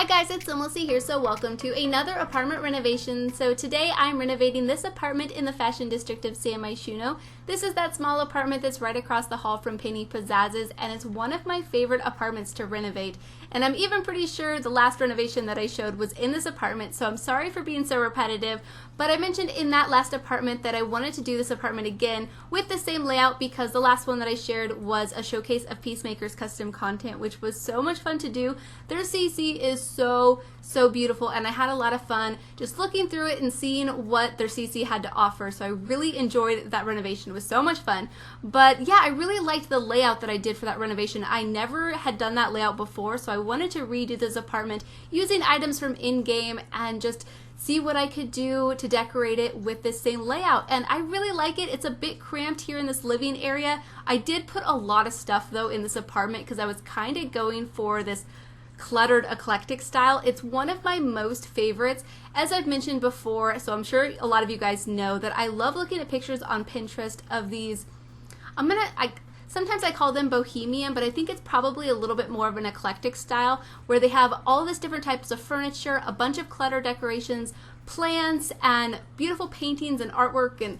Hi guys, it's SimLicy here, so welcome to another apartment renovation. So today I'm renovating this apartment in the fashion district of San Myshuno. This is that small apartment that's right across the hall from Penny Pizzazz's, and it's one of my favorite apartments to renovate. And I'm even pretty sure the last renovation that I showed was in this apartment, so I'm sorry for being so repetitive, but I mentioned in that last apartment that I wanted to do this apartment again with the same layout because the last one that I shared was a showcase of Peacemaker's custom content, which was so much fun to do. Their CC is so beautiful, and I had a lot of fun just looking through it and seeing what their CC had to offer, so I really enjoyed that renovation. It was so much fun. But yeah, I really liked the layout that I did for that renovation. I never had done that layout before, so I wanted to redo this apartment using items from in-game and just see what I could do to decorate it with this same layout, and I really like it. It's a bit cramped here in this living area. I did put a lot of stuff though in this apartment because I was kind of going for this cluttered eclectic style. It's one of my most favorites, as I've mentioned before, so I'm sure a lot of you guys know that I love looking at pictures on Pinterest of these, sometimes I call them bohemian, but I think it's probably a little bit more of an eclectic style where they have all this different types of furniture, a bunch of clutter decorations, plants, and beautiful paintings and artwork, and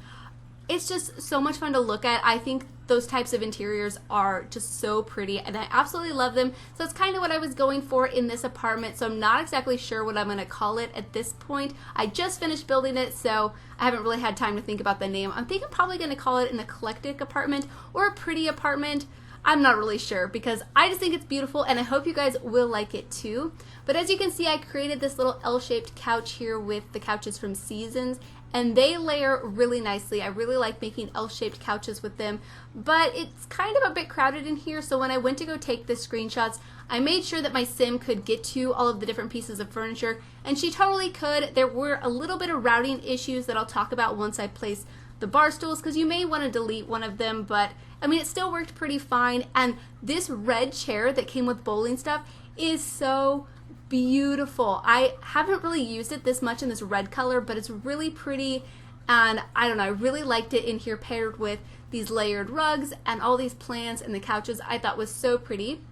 it's just so much fun to look at. I think those types of interiors are just so pretty and I absolutely love them. So it's kind of what I was going for in this apartment. So I'm not exactly sure what I'm going to call it at this point. I just finished building it, so I haven't really had time to think about the name. I think I'm probably going to call it an eclectic apartment or a pretty apartment. I'm not really sure because I just think it's beautiful and I hope you guys will like it too. But as you can see, I created this little L-shaped couch here with the couches from Seasons, and they layer really nicely. I really like making L-shaped couches with them, but it's kind of a bit crowded in here, so when I went to go take the screenshots, I made sure that my sim could get to all of the different pieces of furniture, and she totally could. There were a little bit of routing issues that I'll talk about once I place the bar stools, because you may want to delete one of them, but I mean, it still worked pretty fine. And this red chair that came with bowling stuff is so beautiful. I haven't really used it this much in this red color, but it's really pretty, and I don't know, I really liked it in here paired with these layered rugs and all these plants and the couches. I thought was so pretty.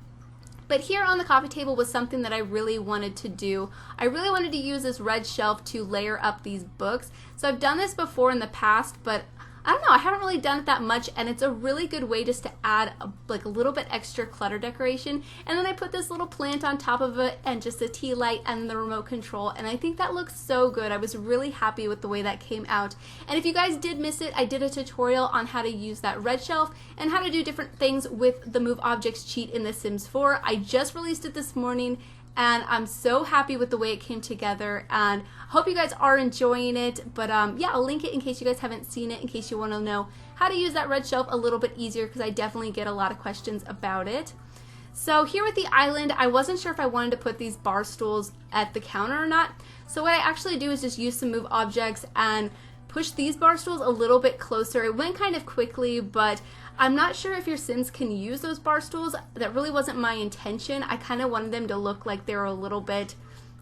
But here on the coffee table was something that I really wanted to do. I really wanted to use this red shelf to layer up these books. So I've done this before in the past, but I don't know, I haven't really done it that much, and it's a really good way just to add a little bit extra clutter decoration. And then I put this little plant on top of it and just a tea light and the remote control, and I think that looks so good. I was really happy with the way that came out. And if you guys did miss it, I did a tutorial on how to use that red shelf and how to do different things with the Move Objects cheat in The Sims 4. I just released it this morning, and I'm so happy with the way it came together, and I hope you guys are enjoying it. But yeah, I'll link it in case you guys haven't seen it, in case you want to know how to use that red shelf a little bit easier, because I definitely get a lot of questions about it. So here with the island, I wasn't sure if I wanted to put these bar stools at the counter or not. So what I actually do is just use some Move Objects and push these bar stools a little bit closer. It went kind of quickly, but I'm not sure if your Sims can use those bar stools. That really wasn't my intention. I kind of wanted them to look like they were a little bit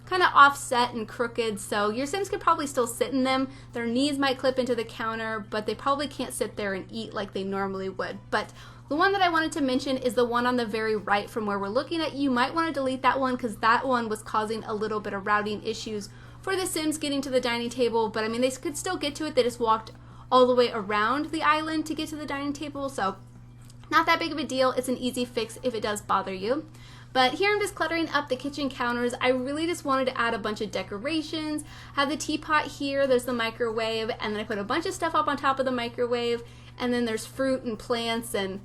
kind of offset and crooked, so your Sims could probably still sit in them. Their knees might clip into the counter, but they probably can't sit there and eat like they normally would. But the one that I wanted to mention is the one on the very right from where we're looking at. You might want to delete that one because that one was causing a little bit of routing issues for the Sims getting to the dining table, but I mean, they could still get to it. They just walked all the way around the island to get to the dining table, so not that big of a deal. It's an easy fix if it does bother you. But here I'm just cluttering up the kitchen counters. I really just wanted to add a bunch of decorations. I have the teapot here, there's the microwave, and then I put a bunch of stuff up on top of the microwave, and then there's fruit and plants, and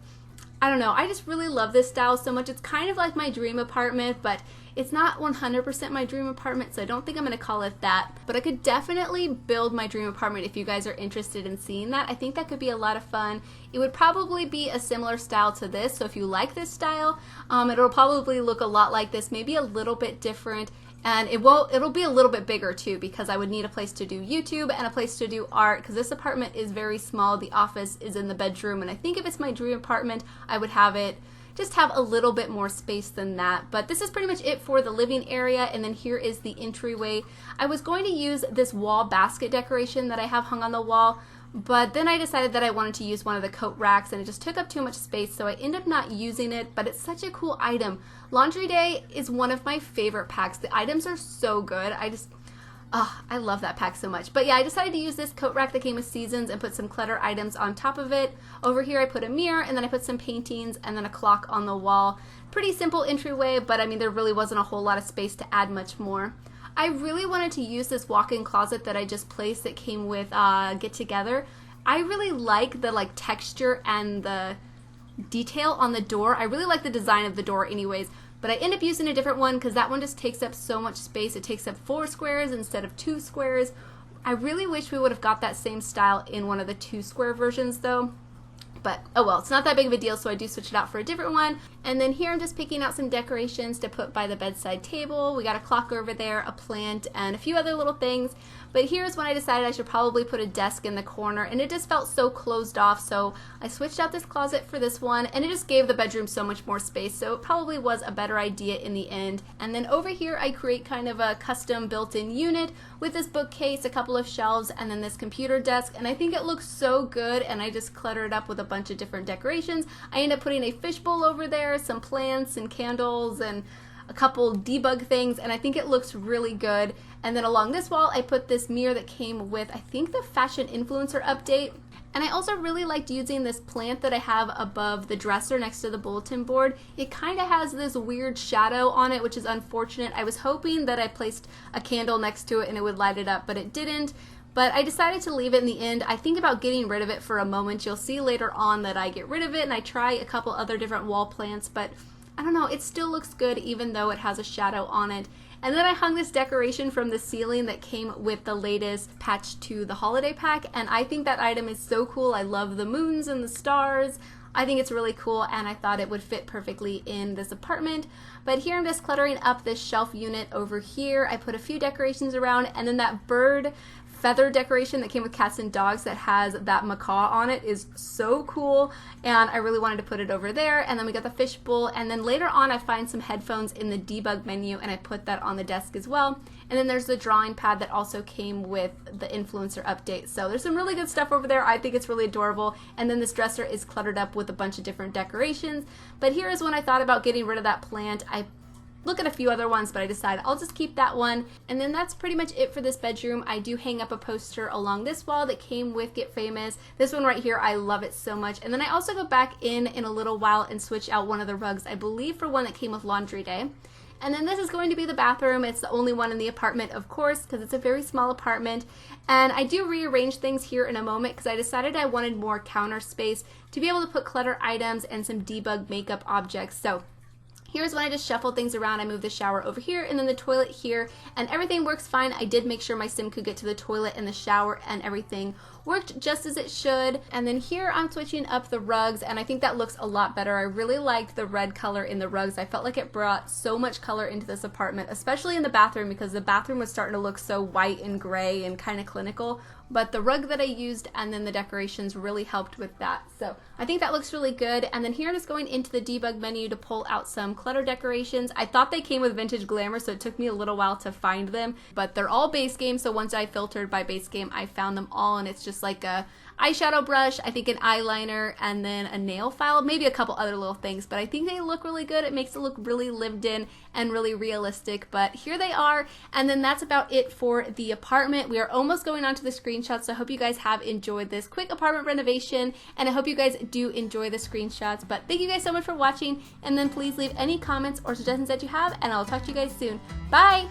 I don't know, I just really love this style so much. It's kind of like my dream apartment, but it's not 100% my dream apartment, so I don't think I'm going to call it that. But I could definitely build my dream apartment if you guys are interested in seeing that. I think that could be a lot of fun. It would probably be a similar style to this, so if you like this style, it'll probably look a lot like this, maybe a little bit different. And it'll be a little bit bigger too, because I would need a place to do YouTube and a place to do art, because this apartment is very small. The office is in the bedroom, and I think if it's my dream apartment, I would have it just have a little bit more space than that. But this is pretty much it for the living area, and then here is the entryway. I was going to use this wall basket decoration that I have hung on the wall, But then I decided that I wanted to use one of the coat racks and it just took up too much space, so I ended up not using it, but it's such a cool item. Laundry Day is one of my favorite packs. The items are so good. I love that pack so much. But yeah, I decided to use this coat rack that came with seasons and put some clutter items on top of it. Over here I put a mirror, and then I put some paintings and then a clock on the wall. Pretty simple entryway, but I mean there really wasn't a whole lot of space to add much more. I really wanted to use this walk-in closet that I just placed that came with Get Together. I really like the texture and the detail on the door. I really like the design of the door anyways, but I end up using a different one because that one just takes up so much space. It takes up 4 squares instead of 2 squares. I really wish we would have got that same style in one of the 2 square versions though. But oh well, it's not that big of a deal, so I do switch it out for a different one. And then here I'm just picking out some decorations to put by the bedside table. We got a clock over there, a plant, and a few other little things. But here's when I decided I should probably put a desk in the corner, and it just felt so closed off, so I switched out this closet for this one, and it just gave the bedroom so much more space, so it probably was a better idea in the end. And then over here I create kind of a custom built-in unit with this bookcase, a couple of shelves, and then this computer desk, and I think it looks so good, and I just clutter it up with a bunch of different decorations. I end up putting a fishbowl over there, some plants and candles, and a couple debug things, and I think it looks really good. And then along this wall I put this mirror that came with, I think, the fashion influencer update. And I also really liked using this plant that I have above the dresser next to the bulletin board. It kind of has this weird shadow on it, which is unfortunate. I was hoping that I placed a candle next to it and it would light it up, but it didn't. But I decided to leave it in the end. I think about getting rid of it for a moment. You'll see later on that I get rid of it and I try a couple other different wall plants, but I don't know, it still looks good even though it has a shadow on it. And then I hung this decoration from the ceiling that came with the latest patch to the holiday pack, and I think that item is so cool. I love the moons and the stars. I think it's really cool, and I thought it would fit perfectly in this apartment. But here I'm just cluttering up this shelf unit over here. I put a few decorations around, and then that bird feather decoration that came with cats and dogs that has that macaw on it is so cool, and I really wanted to put it over there. And then we got the fishbowl, and then later on I find some headphones in the debug menu and I put that on the desk as well. And then there's the drawing pad that also came with the influencer update. So there's some really good stuff over there. I think it's really adorable. And then this dresser is cluttered up with a bunch of different decorations. But here is when I thought about getting rid of that plant. I look at a few other ones, but I decided I'll just keep that one. And then that's pretty much it for this bedroom. I do hang up a poster along this wall that came with Get Famous. This one right here, I love it so much. And then I also go back in a little while and switch out one of the rugs, I believe for one that came with Laundry Day. And then this is going to be the bathroom. It's the only one in the apartment, of course, because it's a very small apartment. And I do rearrange things here in a moment because I decided I wanted more counter space to be able to put clutter items and some debug makeup objects. So here's when I just shuffle things around. I move the shower over here and then the toilet here, and everything works fine. I did make sure my sim could get to the toilet and the shower, and everything worked just as it should. And then here I'm switching up the rugs, and I think that looks a lot better. I really liked the red color in the rugs. I felt like it brought so much color into this apartment, especially in the bathroom, because the bathroom was starting to look so white and gray and kind of clinical. But the rug that I used and then the decorations really helped with that. So I think that looks really good. And then here I'm just going into the debug menu to pull out some clutter decorations. I thought they came with Vintage Glamour, so it took me a little while to find them, but they're all base game. So once I filtered by base game, I found them all, and it's just like a eyeshadow brush, I think an eyeliner, and then a nail file, maybe a couple other little things, but I think they look really good. It makes it look really lived in and really realistic, but here they are. And then that's about it for the apartment. We are almost going on to the screenshots, so I hope you guys have enjoyed this quick apartment renovation, and I hope you guys do enjoy the screenshots. But thank you guys so much for watching, and then please leave any comments or suggestions that you have, and I'll talk to you guys soon. Bye!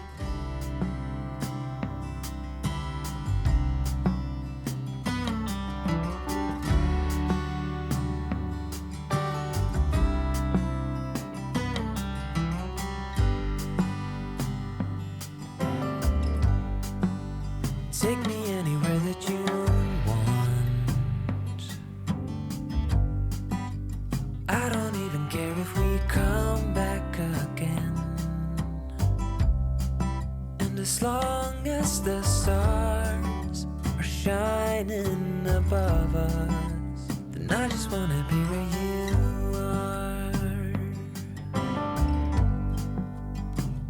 Take me anywhere that you want. I don't even care if we come back again. And as long as the stars are shining above us, then I just wanna be where you are.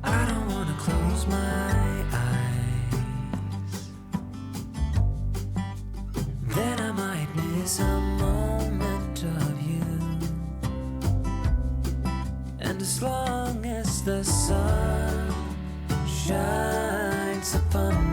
I don't wanna close my eyes. Then as long as the sun shines upon